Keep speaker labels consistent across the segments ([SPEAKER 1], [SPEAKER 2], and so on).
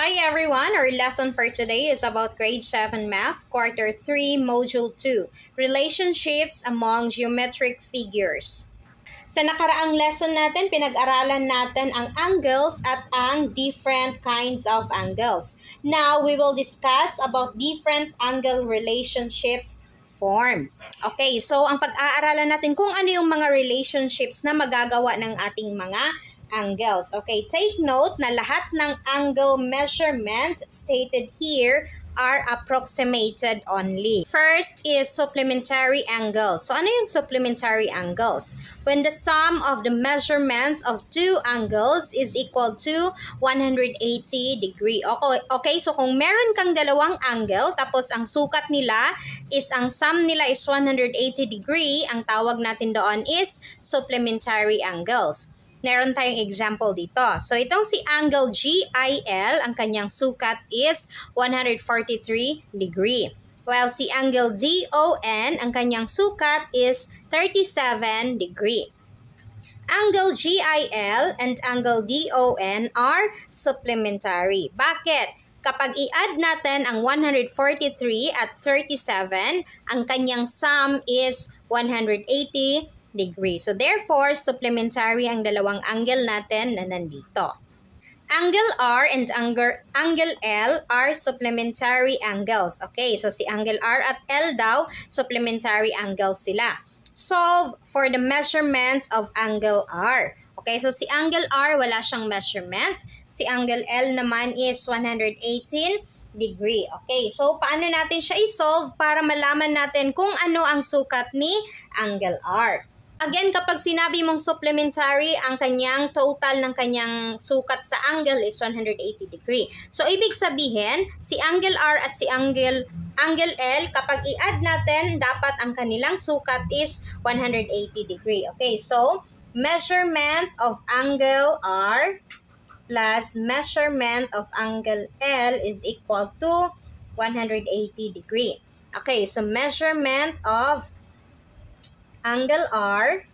[SPEAKER 1] Hi everyone, our lesson for today is about grade 7 math, quarter 3, module 2, relationships among geometric figures. Sa nakaraang lesson natin, pinag-aralan natin ang angles at ang different kinds of angles. Now, we will discuss about different angle relationships form. Okay, so ang pag-aaralan natin kung ano yung mga relationships na magagawa ng ating mga angles. Okay, take note na lahat ng angle measurement stated here are approximated only. First is supplementary angles. So, ano yung supplementary angles? When the sum of the measurement of two angles is equal to 180 degree. Okay, so kung meron kang dalawang angle, tapos ang sukat nila is, ang sum nila is 180 degree, ang tawag natin doon is supplementary angles. Meron tayong example dito. So, itong si angle GIL, ang kanyang sukat is 143 degree. While si angle DON, ang kanyang sukat is 37 degree. Angle GIL and angle DON are supplementary. Bakit? Kapag i-add natin ang 143 at 37, ang kanyang sum is 180 degree. So therefore, supplementary ang dalawang angle natin na nandito. Angle R and angle L are supplementary angles. Okay, so si angle R at L daw, supplementary angles sila. Solve for the measurement of angle R. Okay, so si angle R wala siyang measurement. Si angle L naman is 118 degree. Okay, so paano natin siya i-solve para malaman natin kung ano ang sukat ni angle R? Again, kapag sinabi mong supplementary, ang kanyang total ng kanyang sukat sa angle is 180 degree. So, ibig sabihin, si angle R at si angle L, kapag i-add natin, dapat ang kanilang sukat is 180 degree. Okay, so, measurement of angle R plus measurement of angle L is equal to 180 degree. Okay, so measurement of angle R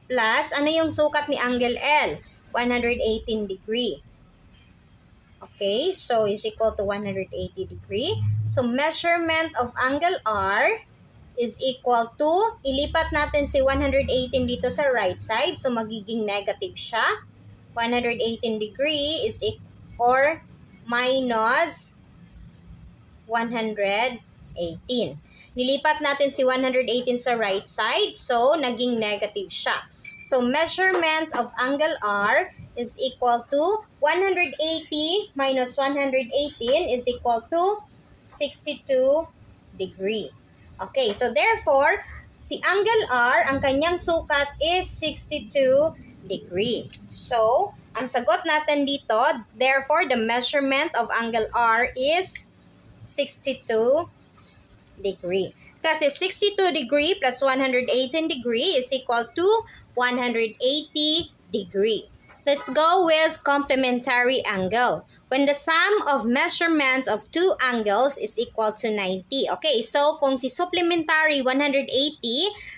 [SPEAKER 1] plus, ano yung sukat ni angle L? 118 degree. Okay, so is equal to 180 degree. So, measurement of angle R is equal to, ilipat natin si 118 dito sa right side. So, magiging negative siya. 118 degree is or minus 118. Nilipat natin si 118 sa right side, so naging negative siya. So, measurement of angle R is equal to 180 minus 118 is equal to 62 degree. Okay, so therefore, si angle R, ang kanyang sukat is 62 degree. So, ang sagot natin dito, therefore, the measurement of angle R is 62 degree. Kasi 62 degree plus 118 degree is equal to 180 degree. Let's go with complementary angle. When the sum of measurement of two angles is equal to 90. Okay, so kung si supplementary 180,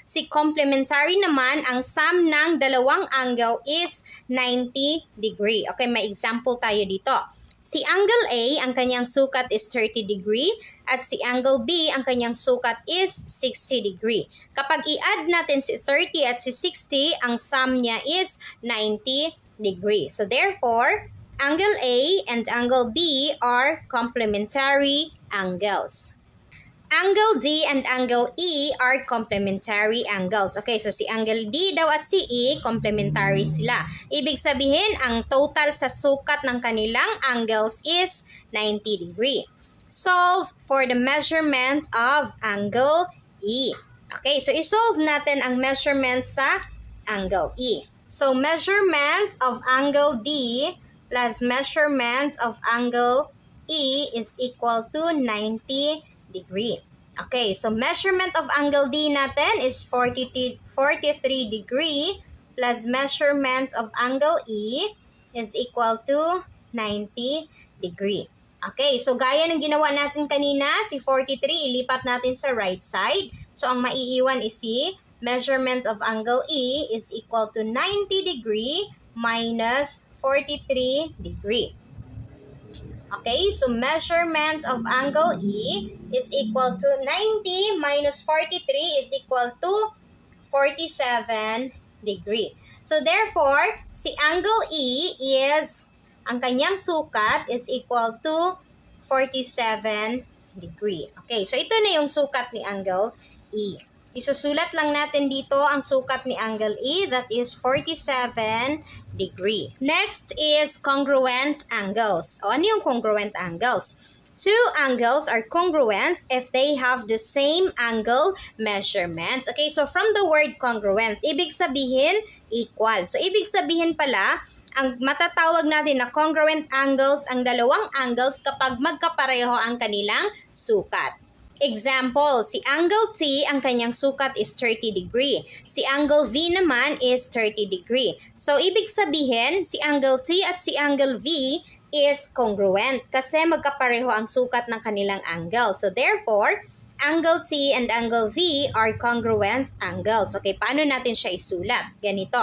[SPEAKER 1] si complementary naman, ang sum ng dalawang angle is 90 degree. Okay, may example tayo dito. Si angle A, ang kanyang sukat is 30 degree at si angle B, ang kanyang sukat is 60 degree. Kapag i-add natin si 30 at si 60, ang sum niya is 90 degree. So therefore, angle A and angle B are complementary angles. Angle D and angle E are complementary angles. Okay, so si angle D daw at si E, complementary sila. Ibig sabihin, ang total sa sukat ng kanilang angles is 90 degree. Solve for the measurement of angle E. Okay, so isolve natin ang measurement sa angle E. So, measurement of angle D plus measurement of angle E is equal to 90 degree. Okay, so measurement of angle D natin is 43 degree plus measurement of angle E is equal to 90 degree. Okay, so gaya ng ginawa natin kanina, si 43 ilipat natin sa right side. So ang maiiwan is si measurement of angle E is equal to 90 degree minus 43 degree. Okay, so measurement of angle E is equal to 90 minus 43 is equal to 47 degree. So therefore, si angle E is, ang kanyang sukat is equal to 47 degree. Okay, so ito na yung sukat ni angle E. Isusulat lang natin dito ang sukat ni angle E, that is 47 degree. Next is congruent angles. O ano yung congruent angles? Two angles are congruent if they have the same angle measurements. Okay, so from the word congruent, ibig sabihin equal. So ibig sabihin pala, ang matatawag natin na congruent angles, ang dalawang angles kapag magkapareho ang kanilang sukat. Example, si angle T, ang kanyang sukat is 30 degree. Si angle V naman is 30 degree. So, ibig sabihin, si angle T at si angle V is congruent kasi magkapareho ang sukat ng kanilang angle. So, therefore, angle T and angle V are congruent angles. Okay, paano natin siya isulat? Ganito.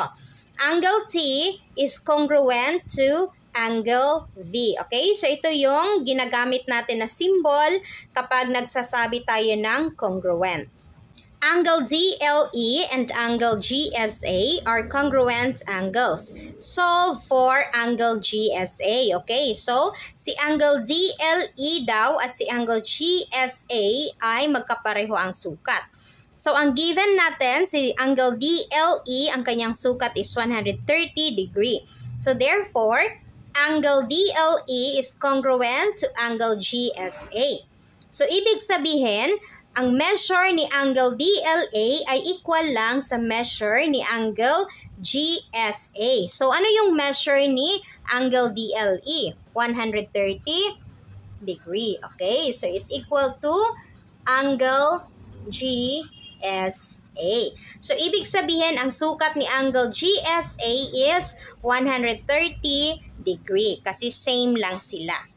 [SPEAKER 1] Angle T is congruent to angle V. Okay? So, ito yung ginagamit natin na symbol kapag nagsasabi tayo ng congruent. Angle DLE and angle GSA are congruent angles. Solve for angle GSA. Okay? So, si angle DLE daw at si angle GSA ay magkapareho ang sukat. So, ang given natin, si angle DLE, ang kanyang sukat is 130 degree. So, therefore, angle DLE is congruent to angle GSA. So, ibig sabihin, ang measure ni angle DLA ay equal lang sa measure ni angle GSA. So, ano yung measure ni angle DLE? 130 degree. Okay? So, is equal to angle GSA. So, ibig sabihin, ang sukat ni angle GSA is 130 degree kasi same lang sila.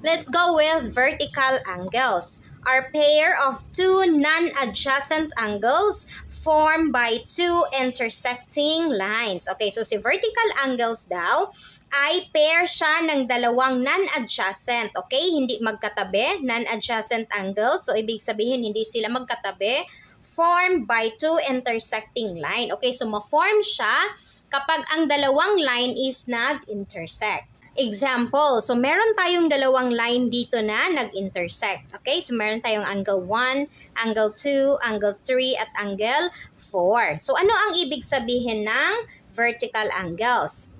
[SPEAKER 1] Let's go with vertical angles. Are pair of two non-adjacent angles formed by two intersecting lines. Okay, so si vertical angles daw ay pair siya ng dalawang non-adjacent. Okay, hindi magkatabi, non-adjacent angles. So, ibig sabihin, hindi sila magkatabi, formed by two intersecting line. Okay, so ma-form siya kapag ang dalawang line is nag-intersect. Example, so meron tayong dalawang line dito na nag-intersect. Okay, so meron tayong angle 1, angle 2, angle 3, at angle 4. So ano ang ibig sabihin ng vertical angles?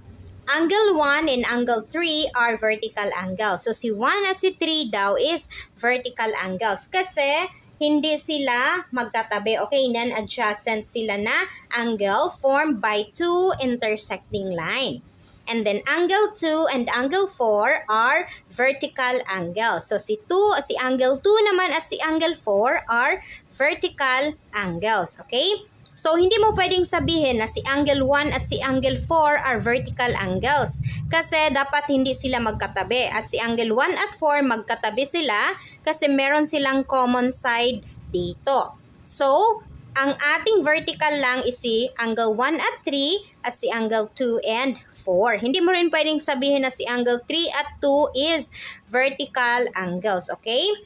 [SPEAKER 1] Angle 1 and angle 3 are vertical angles. So si 1 at si 3 daw is vertical angles kasi hindi sila magkatabi. Okay, non-adjacent sila na angle formed by two intersecting line. And then angle 2 and angle 4 are vertical angles. So si angle 2 naman at si angle 4 are vertical angles. Okay? So hindi mo pwedeng sabihin na si angle 1 at si angle 4 are vertical angles kasi dapat hindi sila magkatabi. At si angle 1 at 4 magkatabi sila kasi meron silang common side dito. So, ang ating vertical lang is si angle 1 at 3 at si angle 2 and 4. Hindi mo rin pwedeng sabihin na si angle 3 at 2 is vertical angles. Okay?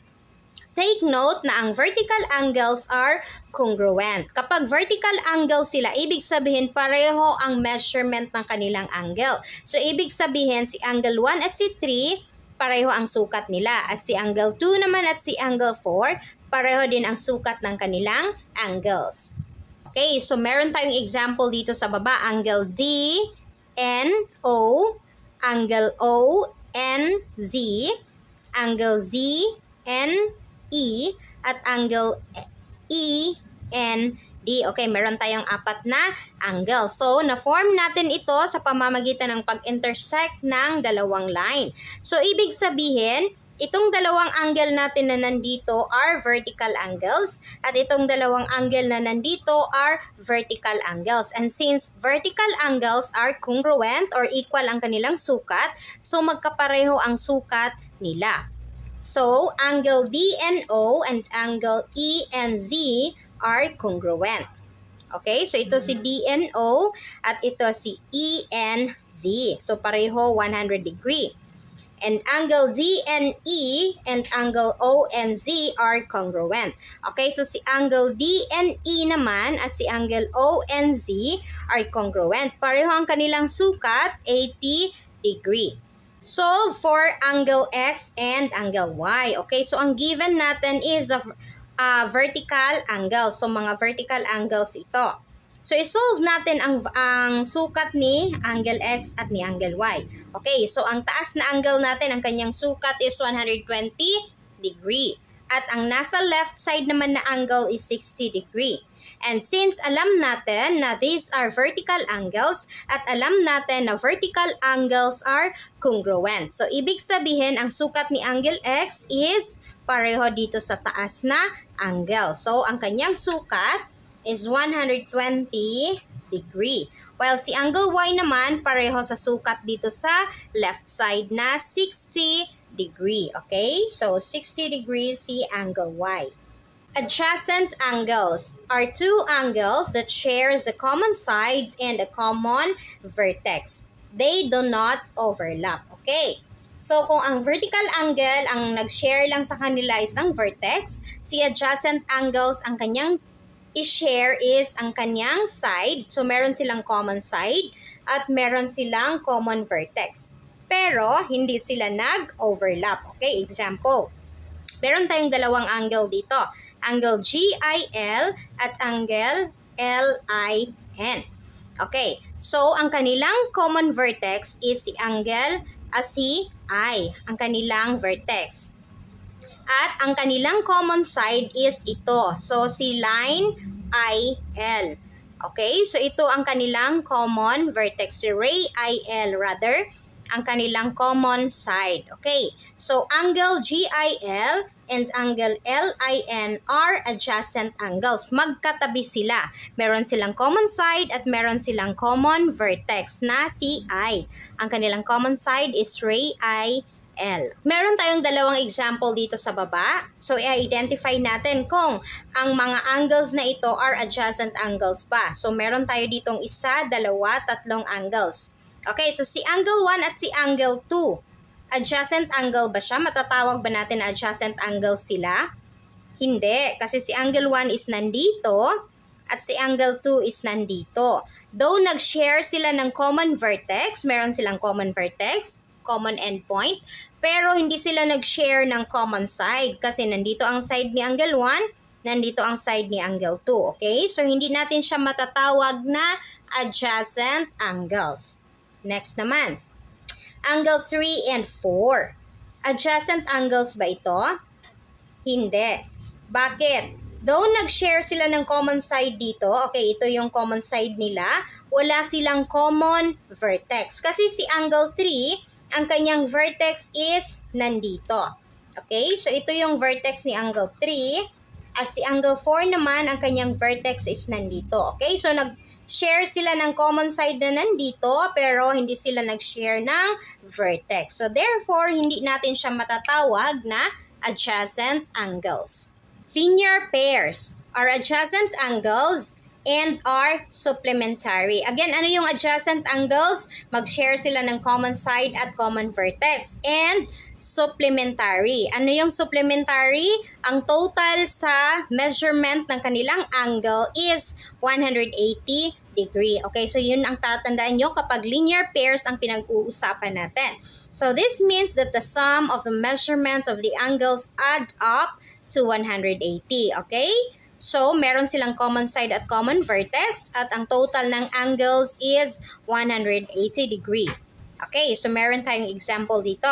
[SPEAKER 1] Take note na ang vertical angles are congruent. Kapag vertical angle sila, ibig sabihin pareho ang measurement ng kanilang angle. So, ibig sabihin si angle 1 at si 3, pareho ang sukat nila. At si angle 2 naman at si angle 4, pareho din ang sukat ng kanilang angles. Okay, so meron tayong example dito sa baba. Angle D, N, O, angle O, N, Z, angle Z, N, E, at angle E, N, D. Okay, meron tayong apat na angle. So, na-form natin ito sa pamamagitan ng pag-intersect ng dalawang line. So, ibig sabihin, itong dalawang angle natin na nandito are vertical angles at itong dalawang angle na nandito are vertical angles. And since vertical angles are congruent or equal ang kanilang sukat, so magkapareho ang sukat nila. So, angle DNO and angle ENZ are congruent. Okay, so ito si DNO at ito si ENZ. So, pareho 100 degree. And angle DNE and angle ONZ are congruent. Okay, so si angle DNE naman at si angle ONZ are congruent. Pareho ang kanilang sukat, 80 degree. Solve for angle X and angle Y. Okay, so ang given natin is a vertical angle. So mga vertical angles ito. So, isolve natin ang sukat ni angle X at ni angle Y. Okay, so ang taas na angle natin, ang kanyang sukat is 120 degree. At ang nasa left side naman na angle is 60 degree. And since alam natin na these are vertical angles at alam natin na vertical angles are congruent. So, ibig sabihin, ang sukat ni angle X is pareho dito sa taas na angle. So, ang kanyang sukat is 120 degree. While si angle Y naman, pareho sa sukat dito sa left side na 60 degree. Okay? So, 60 degrees si angle Y. Adjacent angles are two angles that shares a common side and a common vertex. They do not overlap. Okay? So, kung ang vertical angle, ang nag-share lang sa kanila isang vertex, si adjacent angles, ang kanyang i-share is ang kanyang side. So, meron silang common side at meron silang common vertex. Pero, hindi sila nag-overlap. Okay, example. Meron tayong dalawang angle dito. Angle GIL at angle LIN. Okay, so ang kanilang common vertex is si angle si I, ang kanilang vertex. At ang kanilang common side is ito. So, si line IL. Okay? So, ito ang kanilang common vertex. Si ray IL rather, ang kanilang common side. Okay? So, angle GIL and angle LIN are adjacent angles. Magkatabi sila. Meron silang common side at meron silang common vertex na si I. Ang kanilang common side is ray IL. Meron tayong dalawang example dito sa baba. So, i-identify natin kung ang mga angles na ito are adjacent angles pa. So, meron tayo ditong isa, dalawa, tatlong angles. Okay, so si angle 1 at si angle 2. Adjacent angle ba siya? Matatawag ba natin na adjacent angle sila? Hindi, kasi si angle 1 is nandito at si angle 2 is nandito. Though nag-share sila ng common vertex, meron silang common vertex, common endpoint, pero hindi sila nag-share ng common side kasi nandito ang side ni angle 1, nandito ang side ni angle 2. Okay? So, hindi natin siya matatawag na adjacent angles. Next naman, angle 3 and 4. Adjacent angles ba ito? Hindi. Bakit? Though nag-share sila ng common side dito, okay, ito yung common side nila, wala silang common vertex. Kasi si angle 3, ang kanyang vertex is nandito. Okay? So, ito yung vertex ni angle 3. At si angle 4 naman, ang kanyang vertex is nandito. Okay? So, nag-share sila ng common side na nandito, pero hindi sila nag-share ng vertex. So, therefore, hindi natin siya matatawag na adjacent angles. Linear pairs are adjacent angles and are supplementary. Again, ano yung adjacent angles? Mag-share sila ng common side at common vertex. And supplementary. Ano yung supplementary? Ang total sa measurement ng kanilang angle is 180 degree. Okay, so yun ang tatandaan nyo kapag linear pairs ang pinag-uusapan natin. So this means that the sum of the measurements of the angles add up to 180. Okay? So, meron silang common side at common vertex at ang total ng angles is 180 degree. Okay, so meron tayong example dito.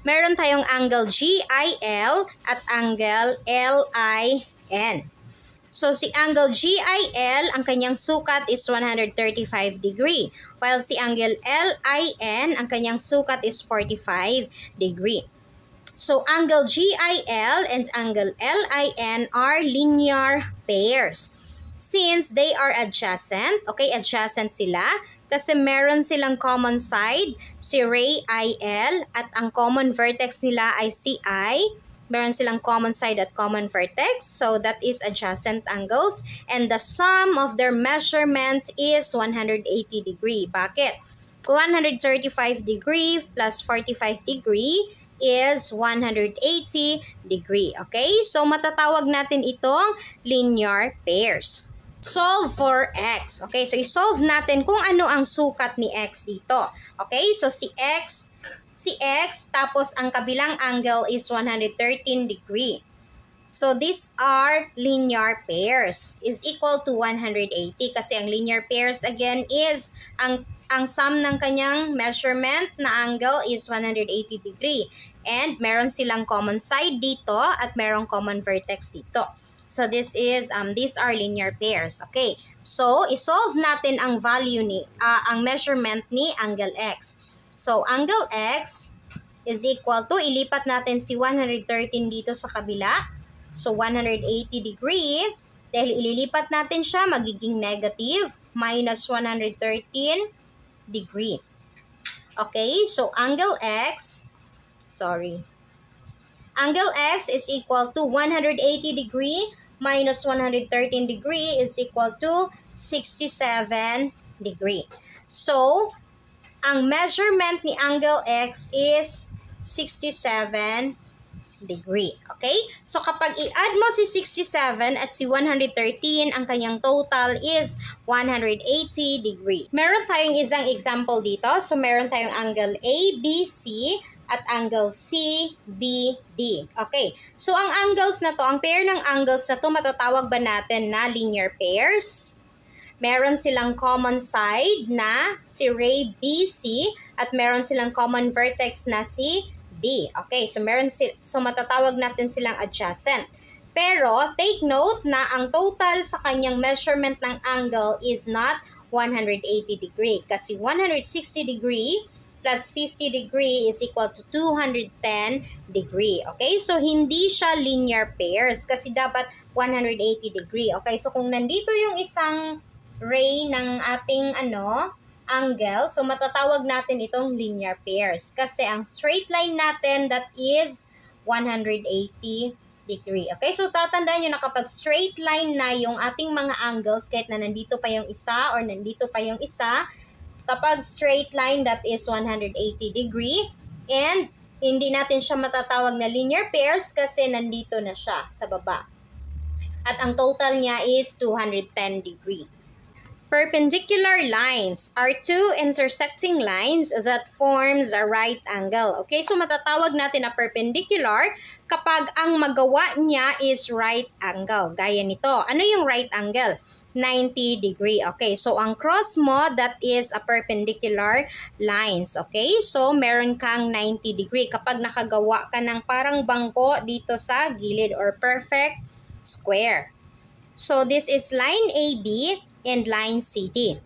[SPEAKER 1] Meron tayong angle GIL at angle LIN. So, si angle GIL, ang kanyang sukat is 135 degree. While si angle LIN, ang kanyang sukat is 45 degree. So, angle GIL and angle LIN are linear pairs. Since they are adjacent, okay, adjacent sila, kasi meron silang common side, si ray IL, at ang common vertex nila ay si I. Meron silang common side at common vertex, so that is adjacent angles. And the sum of their measurement is 180 degree. Bakit? 135 degree plus 45 degree is 180 degree. Okay? So, matatawag natin itong linear pairs. Solve for x. Okay? So, isolve natin kung ano ang sukat ni x dito. Okay? So, si x, tapos ang kabilang angle is 113 degree. So, these are linear pairs is equal to 180 kasi ang linear pairs again is ang sum ng kanyang measurement na angle is 180 degree. And meron silang common side dito at merong common vertex dito. So, these are linear pairs. Okay. So, isolve natin ang value ang measurement ni angle x. So, angle x is equal to, ilipat natin si 113 dito sa kabila. So, 180 degree, dahil ililipat natin siya, magiging negative, minus 113 degree. Okay, so angle x is equal to 180 degree minus 113 degree is equal to 67 degree. So, ang measurement ni angle x is 67 degree. Okay? So, kapag i-add mo si 67 at si 113, ang kanyang total is 180 degree. Meron tayong isang example dito. So, meron tayong angle ABC at angle CBD. Okay? So, ang angles na to, ang pair ng angles na to, matatawag ba natin na linear pairs? Meron silang common side na si ray BC at meron silang common vertex na si B. Okay, so matatawag natin silang adjacent. Pero take note na ang total sa kanyang measurement ng angle is not 180 degree kasi 160 degree plus 50 degree is equal to 210 degree. Okay, so hindi siya linear pairs kasi dapat 180 degree. Okay, so kung nandito yung isang ray ng ating angle, so matatawag natin itong linear pairs kasi ang straight line natin that is 180 degree. Okay, so tatandaan nyo na kapag straight line na yung ating mga angles, kahit na nandito pa yung isa or nandito pa yung isa, kapag straight line that is 180 degree and hindi natin siya matatawag na linear pairs kasi nandito na siya sa baba. At ang total niya is 210 degree. Perpendicular lines are two intersecting lines that forms a right angle. Okay, so matatawag natin na perpendicular kapag ang magawa niya is right angle. Gaya nito. Ano yung right angle? 90 degree. Okay, so ang cross mo, that is a perpendicular lines. Okay, so meron kang 90 degree kapag nakagawa ka ng parang bangko dito sa gilid or perfect square. So this is line AB and line CD.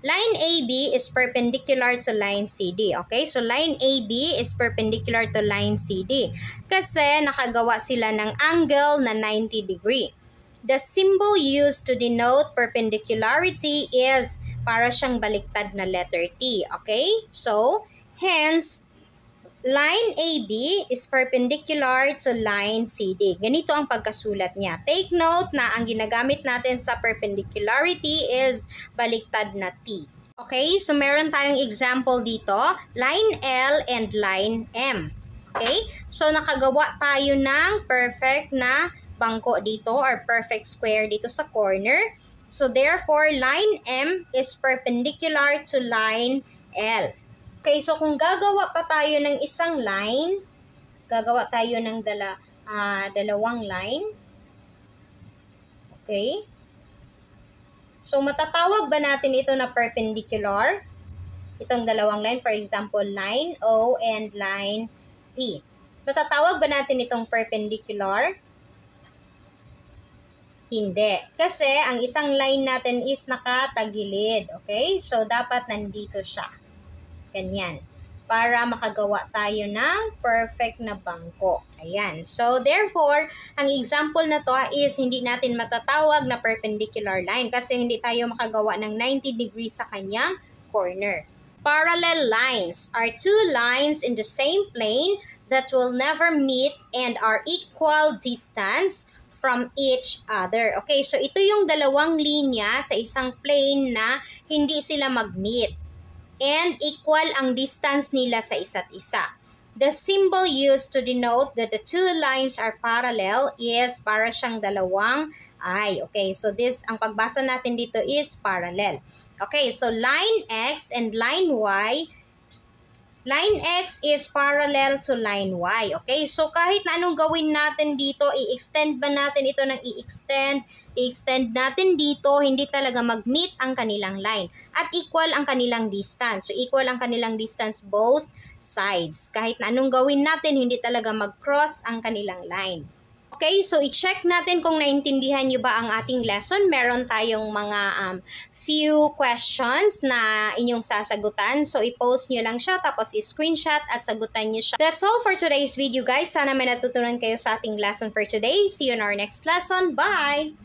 [SPEAKER 1] Line AB is perpendicular to line CD. Okay? So, line AB is perpendicular to line CD. Kasi nakagawa sila ng angle na 90 degree. The symbol used to denote perpendicularity is para siyang baliktad na letter T. Okay? So, hence, line AB is perpendicular to line CD. Ganito ang pagkasulat niya. Take note na ang ginagamit natin sa perpendicularity is baliktad na T. Okay, so meron tayong example dito, line L and line M. Okay, so nakagawa tayo ng perfect na bangko dito or perfect square dito sa corner. So therefore, line M is perpendicular to line L. Okay, so kung gagawa pa tayo ng isang line, gagawa tayo ng dalawang line. Okay? So, matatawag ba natin ito na perpendicular? Itong dalawang line, for example, line O and line P. Matatawag ba natin itong perpendicular? Hindi. Kasi, ang isang line natin is nakatagilid. Okay? So, dapat nandito siya. Ganyan. Para makagawa tayo ng perfect na bangko. Ayan. So, therefore, ang example na to is hindi natin matatawag na perpendicular line kasi hindi tayo makagawa ng 90 degrees sa kanyang corner. Parallel lines are two lines in the same plane that will never meet and are equal distance from each other. Okay, so ito yung dalawang linya sa isang plane na hindi sila mag-meet. and equal ang distance nila sa isa't isa. The symbol used to denote that the two lines are parallel is para siyang dalawang eye. Okay, so this, ang pagbasa natin dito is parallel. Okay, so line X and line Y, line X is parallel to line Y. Okay, so kahit na anong gawin natin dito, i-extend ba natin ito ng i-extend natin dito, hindi talaga mag-meet ang kanilang line. At equal ang kanilang distance. So equal ang kanilang distance both sides. Kahit na anong gawin natin, hindi talaga mag-cross ang kanilang line. Okay, so i-check natin kung naintindihan nyo ba ang ating lesson. Meron tayong mga few questions na inyong sasagutan. So i-post nyo lang siya, tapos i-screenshot at sagutan nyo siya. That's all for today's video, guys. Sana may natutunan kayo sa ating lesson for today. See you in our next lesson. Bye!